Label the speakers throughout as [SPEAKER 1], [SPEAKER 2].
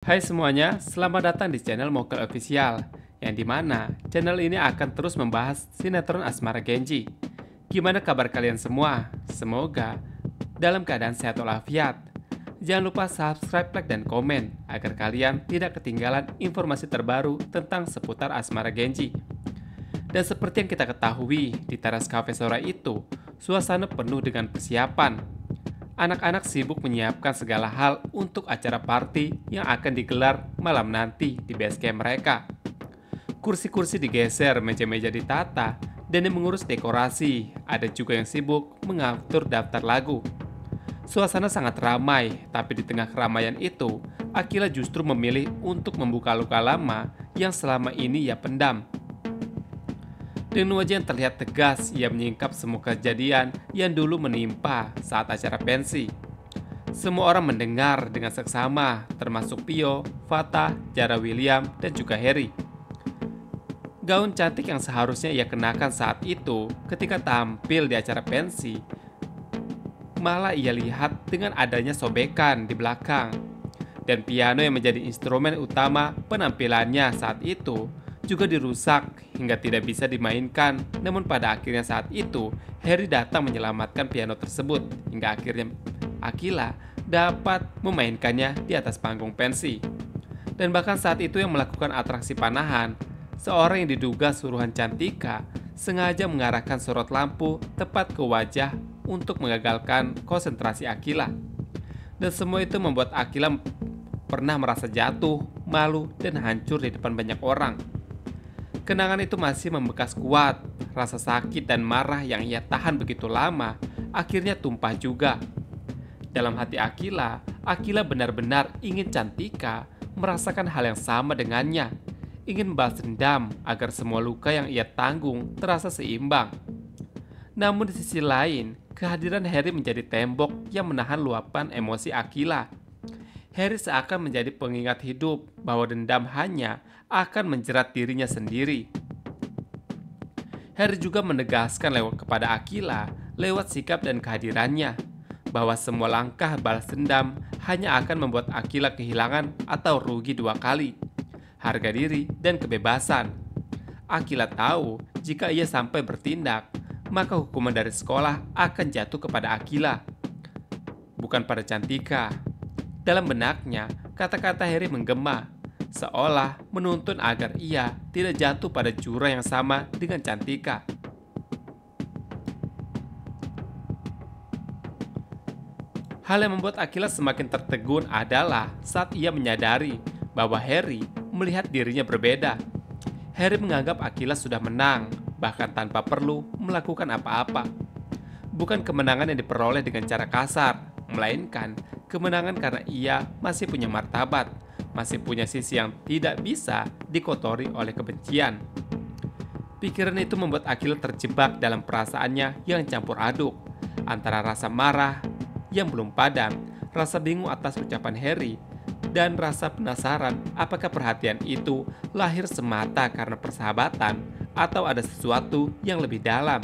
[SPEAKER 1] Hai semuanya, selamat datang di channel Mokel Official, yang dimana channel ini akan terus membahas sinetron Asmara Genji. Gimana kabar kalian semua? Semoga dalam keadaan sehat walafiat. Jangan lupa subscribe, like, dan komen agar kalian tidak ketinggalan informasi terbaru tentang seputar Asmara Genji. Dan seperti yang kita ketahui, di teras cafe sore itu, suasana penuh dengan persiapan. Anak-anak sibuk menyiapkan segala hal untuk acara party yang akan digelar malam nanti di base camp mereka. Kursi-kursi digeser, meja-meja ditata, dan yang mengurus dekorasi. Ada juga yang sibuk mengatur daftar lagu. Suasana sangat ramai, tapi di tengah keramaian itu, Akila justru memilih untuk membuka luka lama yang selama ini ia pendam. Dengan wajah yang terlihat tegas, ia menyingkap semua kejadian yang dulu menimpa saat acara pensi. Semua orang mendengar dengan seksama, termasuk Pio, Fatah, Jara William, dan juga Harry. Gaun cantik yang seharusnya ia kenakan saat itu ketika tampil di acara pensi, malah ia lihat dengan adanya sobekan di belakang. Dan piano yang menjadi instrumen utama penampilannya saat itu juga dirusak hingga tidak bisa dimainkan. Namun pada akhirnya saat itu, Harry datang menyelamatkan piano tersebut hingga akhirnya Akila dapat memainkannya di atas panggung pensi. Dan bahkan saat itu yang melakukan atraksi panahan, seorang yang diduga suruhan Cantika sengaja mengarahkan sorot lampu tepat ke wajah untuk mengagalkan konsentrasi Akila. Dan semua itu membuat Akila pernah merasa jatuh, malu, dan hancur di depan banyak orang. Kenangan itu masih membekas kuat. Rasa sakit dan marah yang ia tahan begitu lama akhirnya tumpah juga. Dalam hati Akila benar-benar ingin Cantika merasakan hal yang sama dengannya. Ingin membalas dendam agar semua luka yang ia tanggung terasa seimbang. Namun di sisi lain, kehadiran Harry menjadi tembok yang menahan luapan emosi Akila. Harry seakan menjadi pengingat hidup bahwa dendam hanya akan menjerat dirinya sendiri. Harry juga menegaskan kepada Akila lewat sikap dan kehadirannya bahwa semua langkah balas dendam hanya akan membuat Akila kehilangan atau rugi dua kali, harga diri dan kebebasan. Akila tahu jika ia sampai bertindak, maka hukuman dari sekolah akan jatuh kepada Akila, bukan pada Cantika. Dalam benaknya, kata-kata Harry menggema, seolah menuntun agar ia tidak jatuh pada jurang yang sama dengan Cantika. Hal yang membuat Akila semakin tertegun adalah saat ia menyadari bahwa Harry melihat dirinya berbeda. Harry menganggap Akila sudah menang, bahkan tanpa perlu melakukan apa-apa. Bukan kemenangan yang diperoleh dengan cara kasar, melainkan kemenangan karena ia masih punya martabat, masih punya sisi yang tidak bisa dikotori oleh kebencian. Pikiran itu membuat Akila terjebak dalam perasaannya yang campur aduk, antara rasa marah yang belum padam, rasa bingung atas ucapan Harry, dan rasa penasaran apakah perhatian itu lahir semata karena persahabatan atau ada sesuatu yang lebih dalam.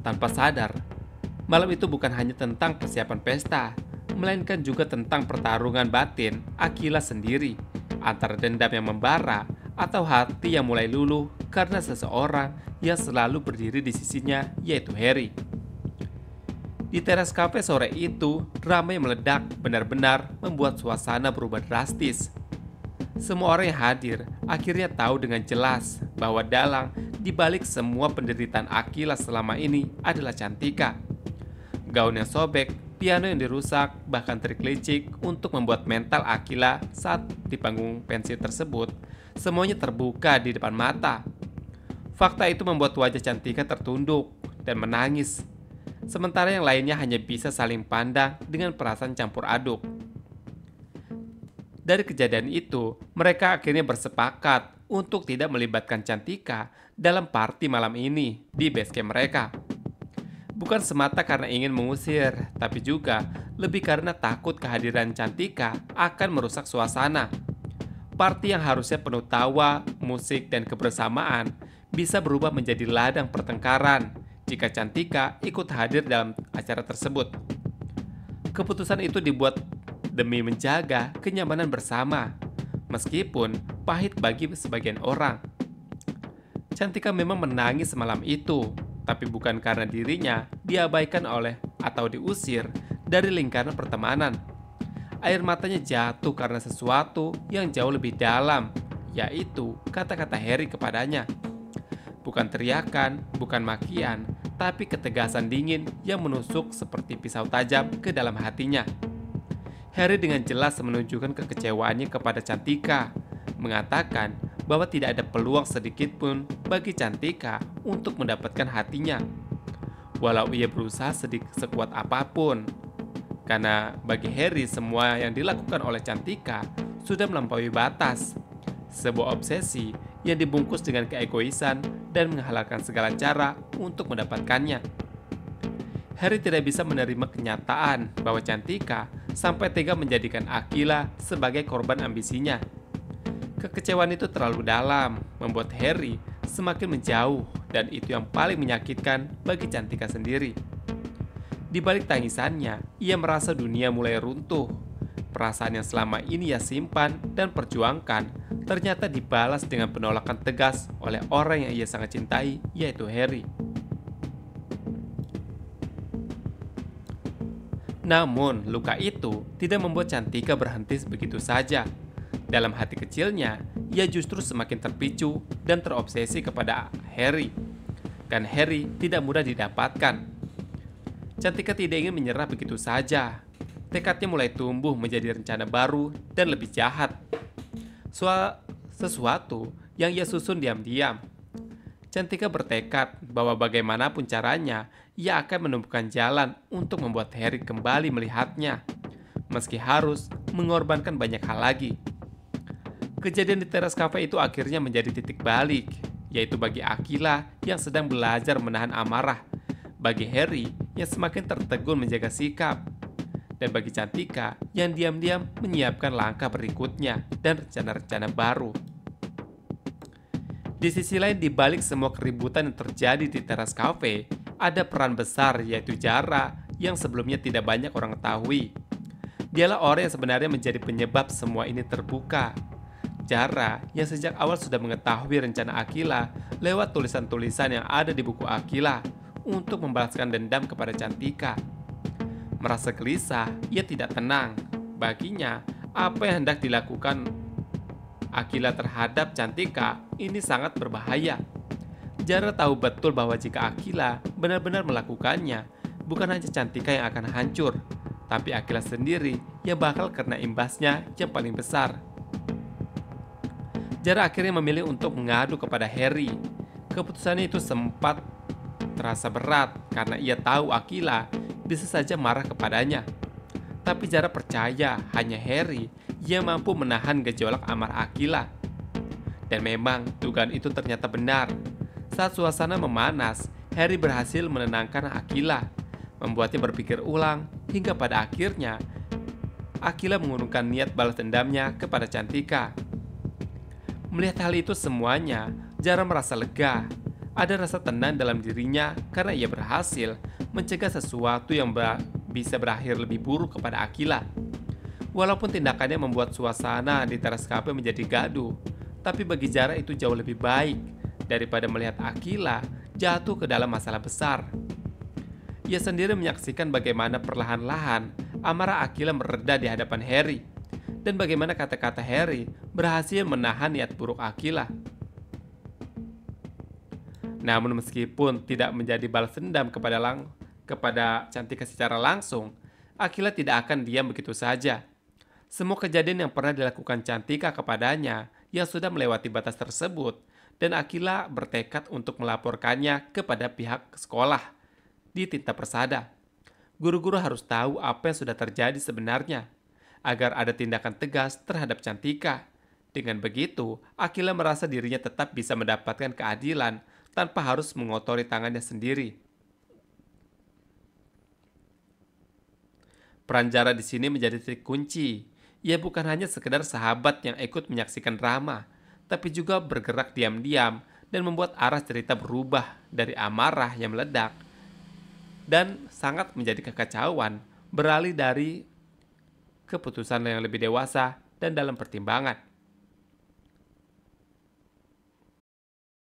[SPEAKER 1] Tanpa sadar, malam itu bukan hanya tentang persiapan pesta, melainkan juga tentang pertarungan batin Akila sendiri, antara dendam yang membara atau hati yang mulai luluh karena seseorang yang selalu berdiri di sisinya, yaitu Harry. Di teras kafe sore itu, ramai meledak benar-benar membuat suasana berubah drastis. Semua orang yang hadir akhirnya tahu dengan jelas bahwa dalang di balik semua penderitaan Akila selama ini adalah Cantika. Gaun yang sobek, piano yang dirusak, bahkan trik licik untuk membuat mental Akila saat di panggung pensi tersebut, semuanya terbuka di depan mata. Fakta itu membuat wajah Cantika tertunduk dan menangis, sementara yang lainnya hanya bisa saling pandang dengan perasaan campur aduk. Dari kejadian itu, mereka akhirnya bersepakat untuk tidak melibatkan Cantika dalam party malam ini di base camp mereka. Bukan semata karena ingin mengusir, tapi juga lebih karena takut kehadiran Cantika akan merusak suasana. Party yang harusnya penuh tawa, musik, dan kebersamaan bisa berubah menjadi ladang pertengkaran jika Cantika ikut hadir dalam acara tersebut. Keputusan itu dibuat demi menjaga kenyamanan bersama, meskipun pahit bagi sebagian orang. Cantika memang menangis malam itu, tapi bukan karena dirinya diabaikan oleh atau diusir dari lingkaran pertemanan. Air matanya jatuh karena sesuatu yang jauh lebih dalam, yaitu kata-kata Harry kepadanya. Bukan teriakan, bukan makian, tapi ketegasan dingin yang menusuk seperti pisau tajam ke dalam hatinya. Harry dengan jelas menunjukkan kekecewaannya kepada Cantika, mengatakan bahwa tidak ada peluang sedikit pun bagi Cantika untuk mendapatkan hatinya, walau ia berusaha sekuat apapun. Karena bagi Harry semua yang dilakukan oleh Cantika sudah melampaui batas, sebuah obsesi yang dibungkus dengan keegoisan dan menghalalkan segala cara untuk mendapatkannya. Harry tidak bisa menerima kenyataan bahwa Cantika sampai tega menjadikan Aquila sebagai korban ambisinya. Kekecewaan itu terlalu dalam, membuat Harry semakin menjauh, dan itu yang paling menyakitkan bagi Cantika sendiri. Di balik tangisannya, ia merasa dunia mulai runtuh. Perasaan yang selama ini ia simpan dan perjuangkan ternyata dibalas dengan penolakan tegas oleh orang yang ia sangat cintai, yaitu Harry. Namun, luka itu tidak membuat Cantika berhenti begitu saja. Dalam hati kecilnya, ia justru semakin terpicu dan terobsesi kepada Harry. Dan Harry tidak mudah didapatkan. Cantika tidak ingin menyerah begitu saja. Tekadnya mulai tumbuh menjadi rencana baru dan lebih jahat. Sesuatu yang ia susun diam-diam. Cantika bertekad bahwa bagaimanapun caranya, ia akan menemukan jalan untuk membuat Harry kembali melihatnya, meski harus mengorbankan banyak hal lagi. Kejadian di teras kafe itu akhirnya menjadi titik balik, yaitu bagi Aquila yang sedang belajar menahan amarah, bagi Harry yang semakin tertegun menjaga sikap, dan bagi Cantika yang diam-diam menyiapkan langkah berikutnya dan rencana-rencana baru. Di sisi lain, di balik semua keributan yang terjadi di teras kafe, ada peran besar, yaitu Jara yang sebelumnya tidak banyak orang ketahui. Dialah orang yang sebenarnya menjadi penyebab semua ini terbuka. Jara yang sejak awal sudah mengetahui rencana Aquila lewat tulisan-tulisan yang ada di buku Aquila untuk membalaskan dendam kepada Cantika. Merasa gelisah, ia tidak tenang. Baginya, apa yang hendak dilakukan Aquila terhadap Cantika ini sangat berbahaya. Jara tahu betul bahwa jika Aquila benar-benar melakukannya, bukan hanya Cantika yang akan hancur, tapi Aquila sendiri yang bakal kena imbasnya yang paling besar. Jara akhirnya memilih untuk mengadu kepada Harry. Keputusannya itu sempat terasa berat karena ia tahu Aquila bisa saja marah kepadanya. Tapi Jara percaya hanya Harry yang mampu menahan gejolak amarah Aquila. Dan memang dugaan itu ternyata benar. Saat suasana memanas, Harry berhasil menenangkan Aquila, membuatnya berpikir ulang hingga pada akhirnya Aquila mengurungkan niat balas dendamnya kepada Cantika. Melihat hal itu semuanya, Jara merasa lega. Ada rasa tenang dalam dirinya karena ia berhasil mencegah sesuatu yang bisa berakhir lebih buruk kepada Aquila. Walaupun tindakannya membuat suasana di teras kafe menjadi gaduh, tapi bagi Jara itu jauh lebih baik daripada melihat Aquila jatuh ke dalam masalah besar. Ia sendiri menyaksikan bagaimana perlahan-lahan amarah Aquila mereda di hadapan Harry, dan bagaimana kata-kata Harry berhasil menahan niat buruk Aquila. Namun meskipun tidak menjadi balas dendam kepada Cantika secara langsung, Aquila tidak akan diam begitu saja. Semua kejadian yang pernah dilakukan Cantika kepadanya yang sudah melewati batas tersebut, dan Aquila bertekad untuk melaporkannya kepada pihak sekolah di Tinta Persada. Guru-guru harus tahu apa yang sudah terjadi sebenarnya, agar ada tindakan tegas terhadap Cantika. Dengan begitu, Aquila merasa dirinya tetap bisa mendapatkan keadilan tanpa harus mengotori tangannya sendiri. Peran Jara di sini menjadi titik kunci. Ia bukan hanya sekedar sahabat yang ikut menyaksikan drama, tapi juga bergerak diam-diam dan membuat arah cerita berubah dari amarah yang meledak dan sangat menjadi kekacauan, beralih dari keputusan yang lebih dewasa dan dalam pertimbangan.